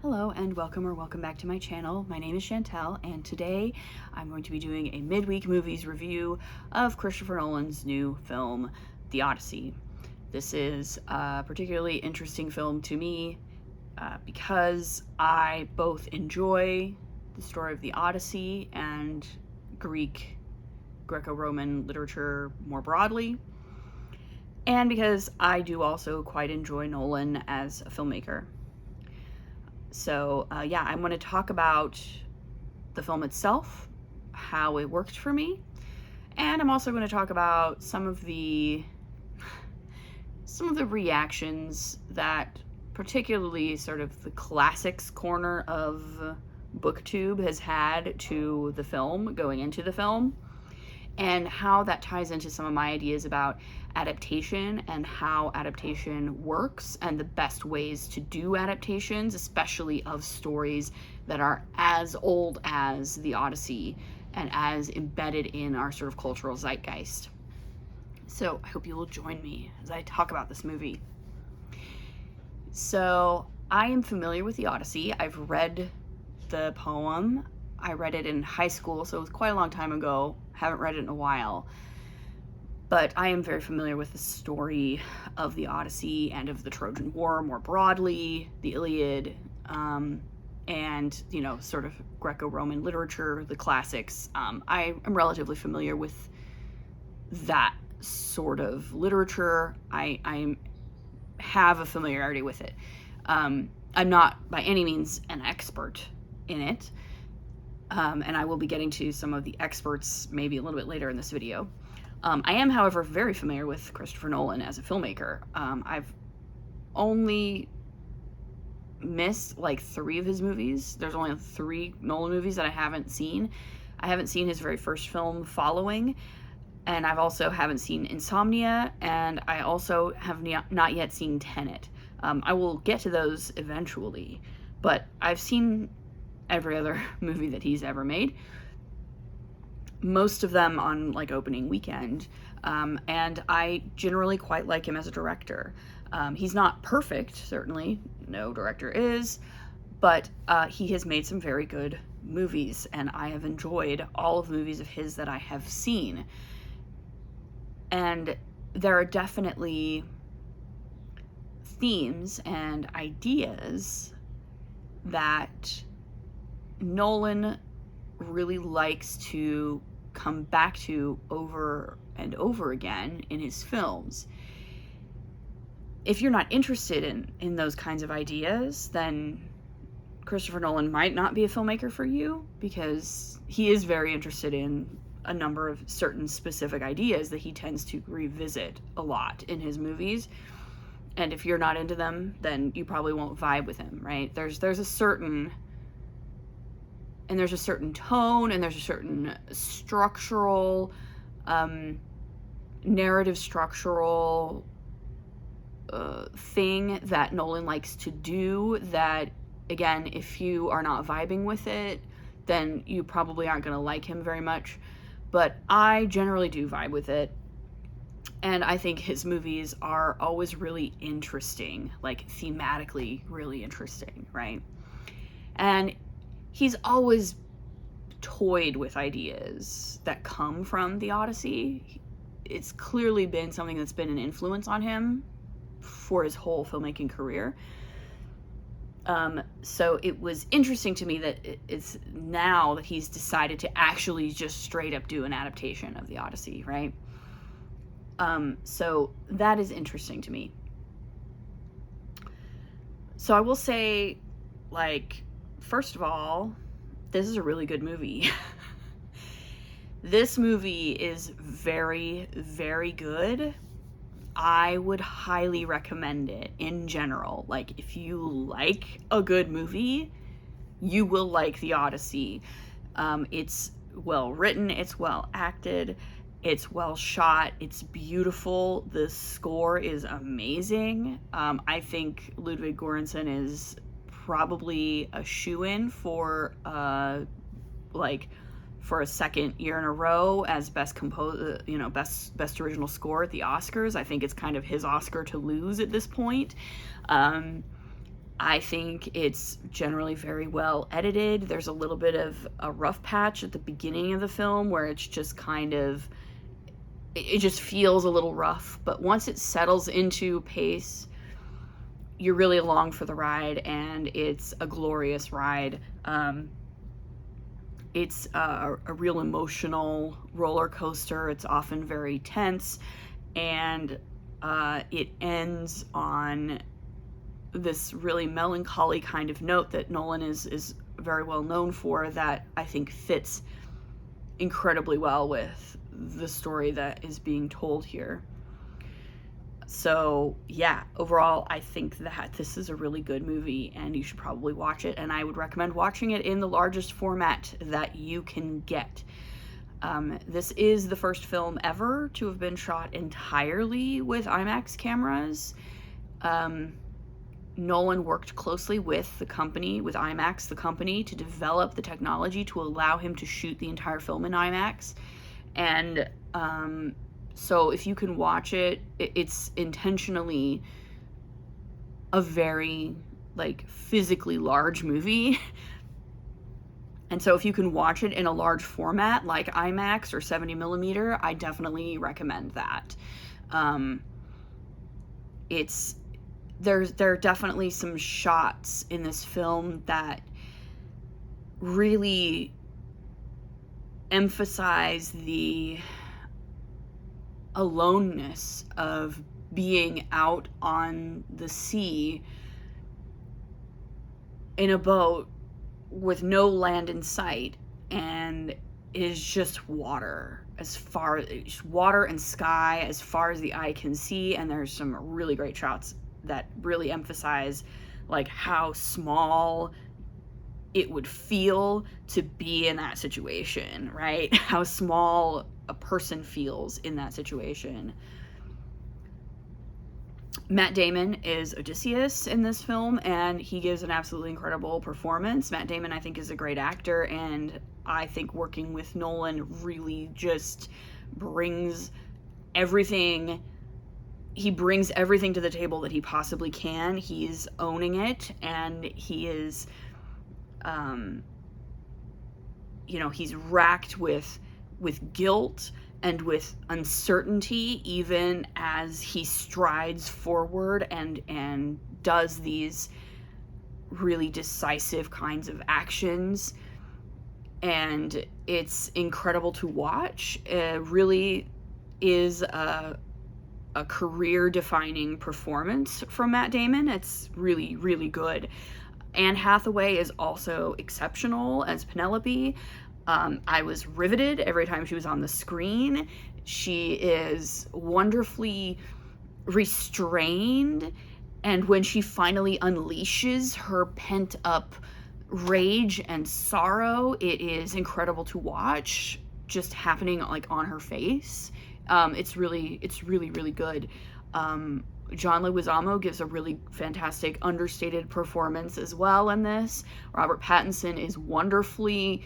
Hello and welcome back to my channel. My name is Chantel and today I'm going to be doing a midweek movies review of Christopher Nolan's new film, The Odyssey. This is a particularly interesting film to me because I both enjoy the story of the Odyssey and Greco-Roman literature more broadly, and because I do also quite enjoy Nolan as a filmmaker. So yeah, I'm going to talk about the film itself, how it worked for me, and I'm also going to talk about some of the reactions that particularly sort of the classics corner of BookTube has had to the film going into the film, and how that ties into some of my ideas about adaptation and how adaptation works and the best ways to do adaptations, especially of stories that are as old as the Odyssey and as embedded in our sort of cultural zeitgeist. So I hope you will join me as I talk about this movie. So I am familiar with the Odyssey. I've read the poem. I read it in high school, so it was quite a long time ago. Haven't read it in a while. But I am very familiar with the story of the Odyssey and of the Trojan War more broadly, the Iliad, and, you know, sort of Greco-Roman literature, the classics. I am relatively familiar with that sort of literature. I have a familiarity with it. I'm not by any means an expert in it. And I will be getting to some of the experts maybe a little bit later in this video. I am, however, very familiar with Christopher Nolan as a filmmaker. I've only missed like 3 of his movies. There's only 3 Nolan movies that I haven't seen. I haven't seen his very first film, Following, and I've also haven't seen Insomnia, and I also have not yet seen Tenet. I will get to those eventually, but I've seen every other movie that he's ever made, most of them on like opening weekend, and I generally quite like him as a director. He's not perfect, certainly, no director is, but he has made some very good movies, and I have enjoyed all of the movies of his that I have seen. And there are definitely themes and ideas that Nolan really likes to come back to over and over again in his films. If you're not interested in those kinds of ideas, then Christopher Nolan might not be a filmmaker for you, because he is very interested in a number of certain specific ideas that he tends to revisit a lot in his movies. And if you're not into them, then you probably won't vibe with him, right? There's a certain tone, and there's a certain structural, narrative structural thing that Nolan likes to do that, again, if you are not vibing with it, then you probably aren't going to like him very much. But I generally do vibe with it, and I think his movies are always really interesting, like thematically really interesting, right? And he's always toyed with ideas that come from the Odyssey. It's clearly been something that's been an influence on him for his whole filmmaking career. So it was interesting to me that it's now that he's decided to actually just straight up do an adaptation of the Odyssey, right? So that is interesting to me. So I will say, like, first of all, this is a really good movie. This movie is very, very good. I would highly recommend it in general. Like, if you like a good movie, you will like The Odyssey. It's well written, it's well acted, it's well shot, it's beautiful, the score is amazing. I think Ludwig Göransson is probably a shoo-in for for a second year in a row as best original score at the Oscars. I think it's kind of his Oscar to lose at this point. I think it's generally very well edited. There's a little bit of a rough patch at the beginning of the film where it's just kind of, it just feels a little rough. But once it settles into pace, you're really along for the ride, and it's a glorious ride. It's a real emotional roller coaster. It's often very tense, and it ends on this really melancholy kind of note that Nolan is very well known for, that I think fits incredibly well with the story that is being told here. So yeah, overall, I think that this is a really good movie, and you should probably watch it, and I would recommend watching it in the largest format that you can get. This is the first film ever to have been shot entirely with IMAX cameras. Nolan worked closely with the company, with IMAX, the company, to develop the technology to allow him to shoot the entire film in IMAX. And so if you can watch it, it's intentionally a very, like, physically large movie. And so if you can watch it in a large format like IMAX or 70 millimeter, I definitely recommend that. There are definitely some shots in this film that really emphasize the aloneness of being out on the sea in a boat with no land in sight, and is just water, water and sky as far as the eye can see. And there's some really great shots that really emphasize, like, how small it would feel to be in that situation, right? How small a person feels in that situation. Matt Damon is Odysseus in this film, and he gives an absolutely incredible performance. Matt Damon, I think, is a great actor, and I think working with Nolan really just brings everything. He brings everything to the table that he possibly can. He's owning it, and he is, he's racked with guilt and with uncertainty, even as he strides forward and does these really decisive kinds of actions. And it's incredible to watch. It really is a career-defining performance from Matt Damon. It's really, really good. Anne Hathaway is also exceptional as Penelope. I was riveted every time she was on the screen. She is wonderfully restrained, and when she finally unleashes her pent-up rage and sorrow, it is incredible to watch, just happening, like, on her face. It's really, really good. John Leguizamo gives a really fantastic, understated performance as well in this. Robert Pattinson is wonderfully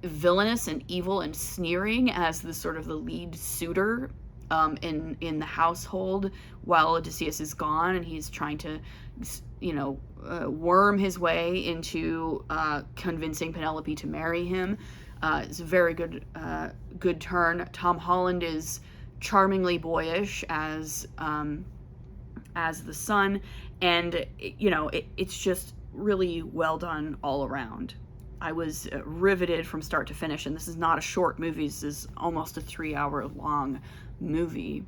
villainous and evil and sneering as the sort of the lead suitor in the household while Odysseus is gone, and he's trying to, worm his way into convincing Penelope to marry him. It's a very good turn. Tom Holland is charmingly boyish as the son, and it's just really well done all around. I was riveted from start to finish, and this is not a short movie. This is almost a 3-hour long movie.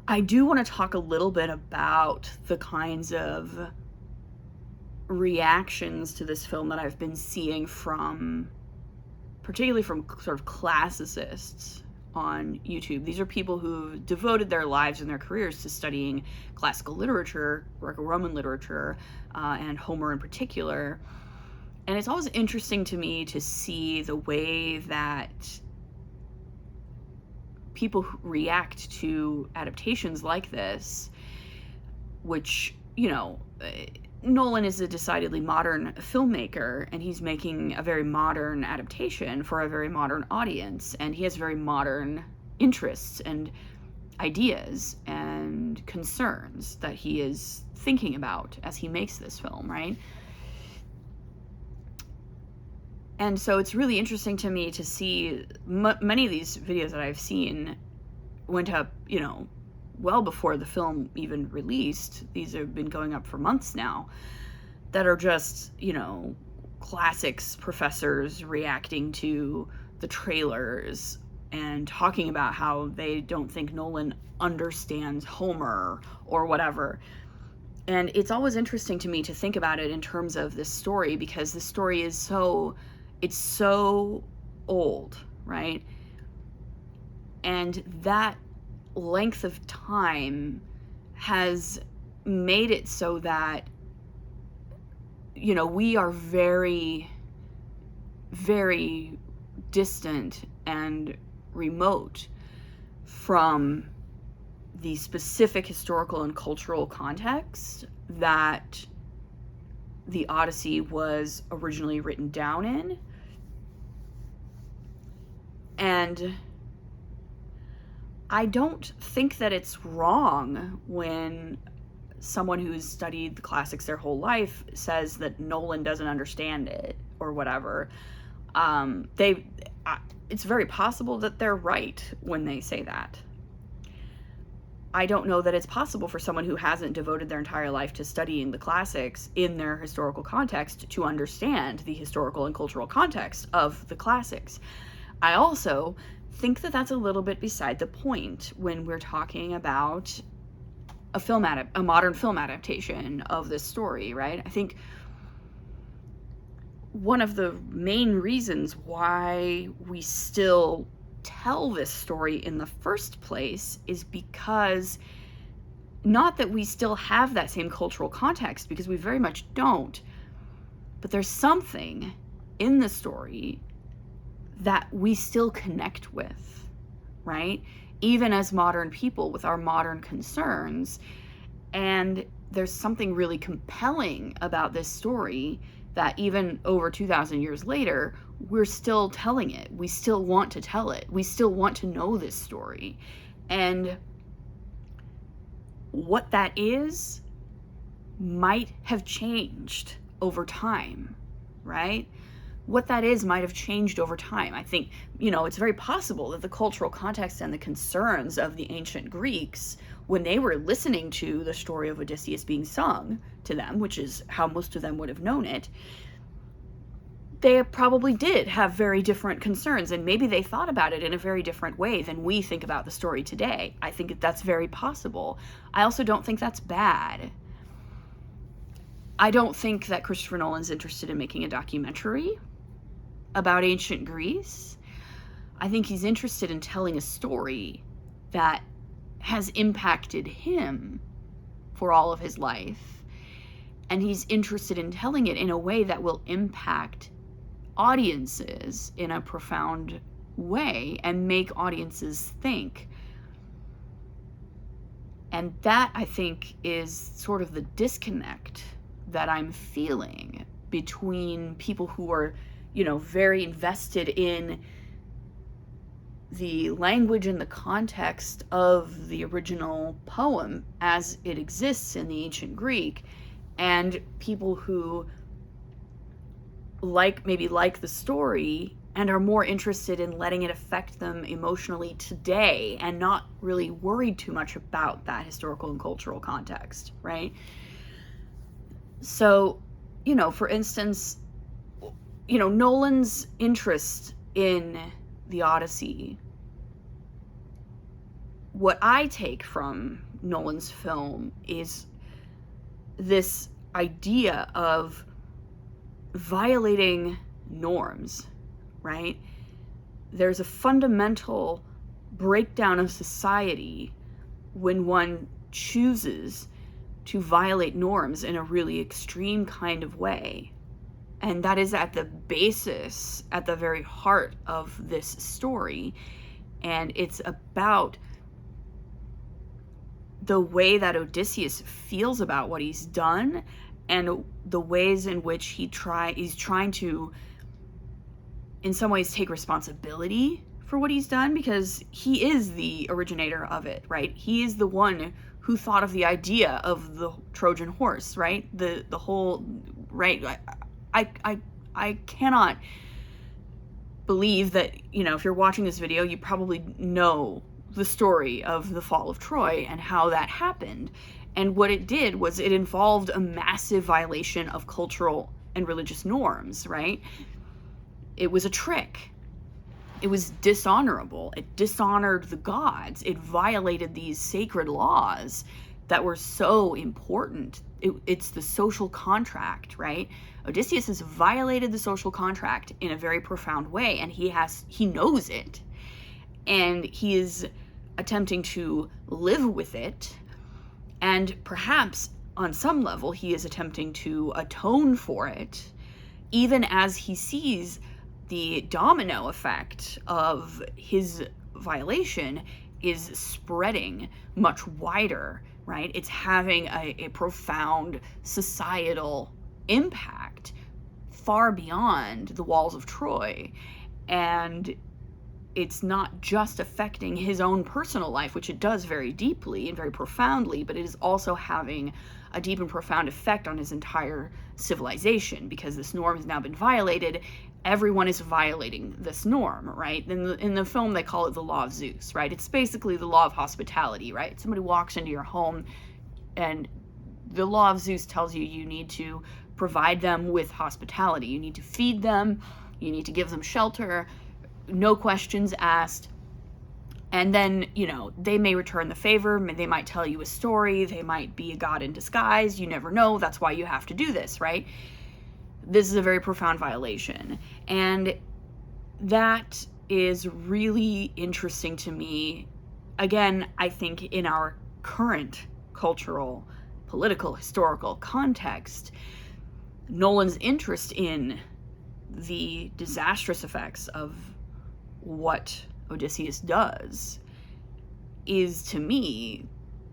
I do want to talk a little bit about the kinds of reactions to this film that I've been seeing particularly from sort of classicists on YouTube. These are people who've devoted their lives and their careers to studying classical literature, Greco-Roman literature, and Homer in particular. And it's always interesting to me to see the way that people react to adaptations like this, which, Nolan is a decidedly modern filmmaker, and he's making a very modern adaptation for a very modern audience, and he has very modern interests, and ideas and concerns that he is thinking about as he makes this film, right? And so it's really interesting to me to see many of these videos that I've seen went up, well before the film even released. These have been going up for months now, that are just, classics professors reacting to the trailers and talking about how they don't think Nolan understands Homer or whatever. And it's always interesting to me to think about it in terms of this story, because the story is it's so old, right? And that length of time has made it so that, we are very, very distant and remote from the specific historical and cultural context that the Odyssey was originally written down in. And I don't think that it's wrong when someone who's studied the classics their whole life says that Nolan doesn't understand it or whatever. It's very possible that they're right when they say that. I don't know that it's possible for someone who hasn't devoted their entire life to studying the classics in their historical context to understand the historical and cultural context of the classics. I also think that that's a little bit beside the point when we're talking about a modern film adaptation of this story, right? I think one of the main reasons why we still tell this story in the first place is because, not that we still have that same cultural context, because we very much don't, but there's something in the story that we still connect with, right? Even as modern people with our modern concerns. And there's something really compelling about this story that even over 2,000 years later, we're still telling it. We still want to tell it. We still want to know this story. And what that is might have changed over time, right? What that is might have changed over time. I think, it's very possible that the cultural context and the concerns of the ancient Greeks, when they were listening to the story of Odysseus being sung to them, which is how most of them would have known it, they probably did have very different concerns, and maybe they thought about it in a very different way than we think about the story today. I think that's very possible. I also don't think that's bad. I don't think that Christopher Nolan's interested in making a documentary about ancient Greece. I think he's interested in telling a story that has impacted him for all of his life. And he's interested in telling it in a way that will impact audiences in a profound way and make audiences think. And that, I think, is sort of the disconnect that I'm feeling between people who are, very invested in the language and the context of the original poem as it exists in the ancient Greek, and people who like the story and are more interested in letting it affect them emotionally today and not really worried too much about that historical and cultural context, right? So, for instance, Nolan's interest in the Odyssey, what I take from Nolan's film is this idea of violating norms, right? There's a fundamental breakdown of society when one chooses to violate norms in a really extreme kind of way. And that is at the basis, at the very heart of this story. And it's about the way that Odysseus feels about what he's done and the ways in which he's trying to, in some ways, take responsibility for what he's done because he is the originator of it, right? He is the one who thought of the idea of the Trojan horse, right? The whole, right? I cannot believe that, you know, if you're watching this video, you probably know the story of the fall of Troy and how that happened. And what it did was it involved a massive violation of cultural and religious norms, right? It was a trick. It was dishonorable. It dishonored the gods. It violated these sacred laws that were so important. It's the social contract, right? Odysseus has violated the social contract in a very profound way, and he knows it. And he is attempting to live with it. And perhaps on some level, he is attempting to atone for it, even as he sees the domino effect of his violation is spreading much wider, right? It's having a profound societal impact far beyond the walls of Troy. And it's not just affecting his own personal life, which it does very deeply and very profoundly, but it is also having a deep and profound effect on his entire civilization, because this norm has now been violated. Everyone is violating this norm, right? In the film, they call it the law of Zeus, right? It's basically the law of hospitality, right? Somebody walks into your home, and the law of Zeus tells you you need to provide them with hospitality. You need to feed them. You need to give them shelter. No questions asked. And then, you know, they may return the favor. They might tell you a story. They might be a god in disguise. You never know. That's why you have to do this, right? This is a very profound violation. And that is really interesting to me. Again, I think in our current cultural, political, historical context, Nolan's interest in the disastrous effects of what Odysseus does is, to me,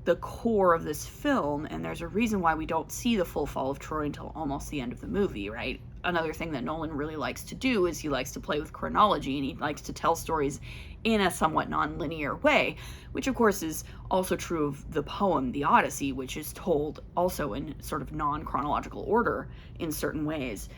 the core of this film, and there's a reason why we don't see the full fall of Troy until almost the end of the movie, right? Another thing that Nolan really likes to do is he likes to play with chronology, and he likes to tell stories in a somewhat non-linear way, which of course is also true of the poem, the Odyssey, which is told also in sort of non-chronological order in certain ways.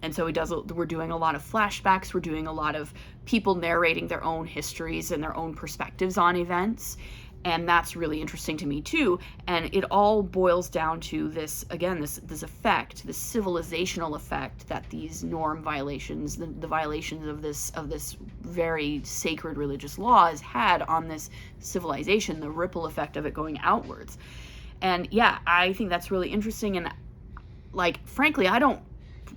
And so we're doing a lot of flashbacks, we're doing a lot of people narrating their own histories and their own perspectives on events, and that's really interesting to me too. And it all boils down to this, again, this effect, this civilizational effect that these norm violations, the violations of this very sacred religious law has had on this civilization, the ripple effect of it going outwards. And yeah, I think that's really interesting, and like, frankly, I don't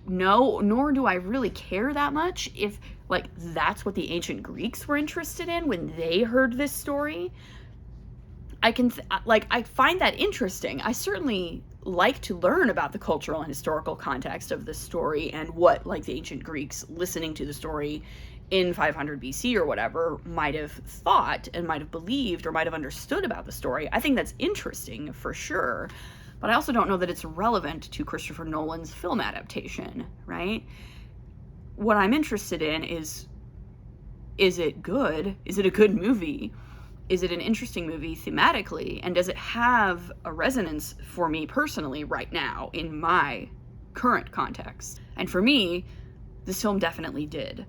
know, nor do I really care that much if, like, that's what the ancient Greeks were interested in when they heard this story. I find that interesting. I certainly like to learn about the cultural and historical context of this story and what, like, the ancient Greeks listening to the story in 500 BC or whatever might have thought and might have believed or might have understood about the story. I think that's interesting for sure. But I also don't know that it's relevant to Christopher Nolan's film adaptation, right? What I'm interested in is it good? Is it a good movie? Is it an interesting movie thematically? And does it have a resonance for me personally right now in my current context? And for me, this film definitely did.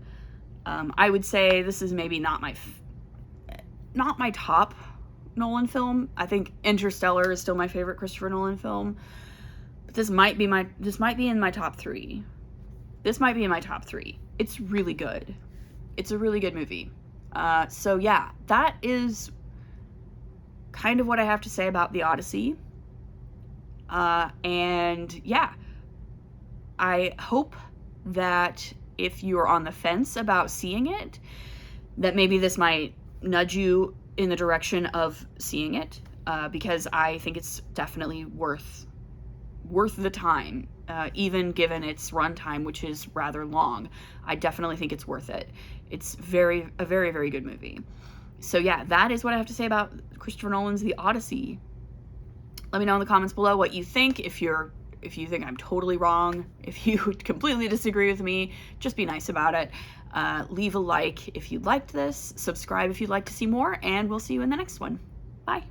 I would say this is maybe not my top Nolan film. I think Interstellar is still my favorite Christopher Nolan film, but this might be in my top 3. This might be in my top 3. It's really good. It's a really good movie. So yeah, that is kind of what I have to say about the Odyssey. And yeah, I hope that if you're on the fence about seeing it, that maybe this might nudge you in the direction of seeing it, because I think it's definitely worth the time, even given its runtime, which is rather long. I definitely think it's worth it. It's a very, very good movie. So yeah, that is what I have to say about Christopher Nolan's The Odyssey. Let me know in the comments below what you think. If you're If you think I'm totally wrong, if you completely disagree with me, just be nice about it. Leave a like if you liked this, subscribe if you'd like to see more, and we'll see you in the next one. Bye.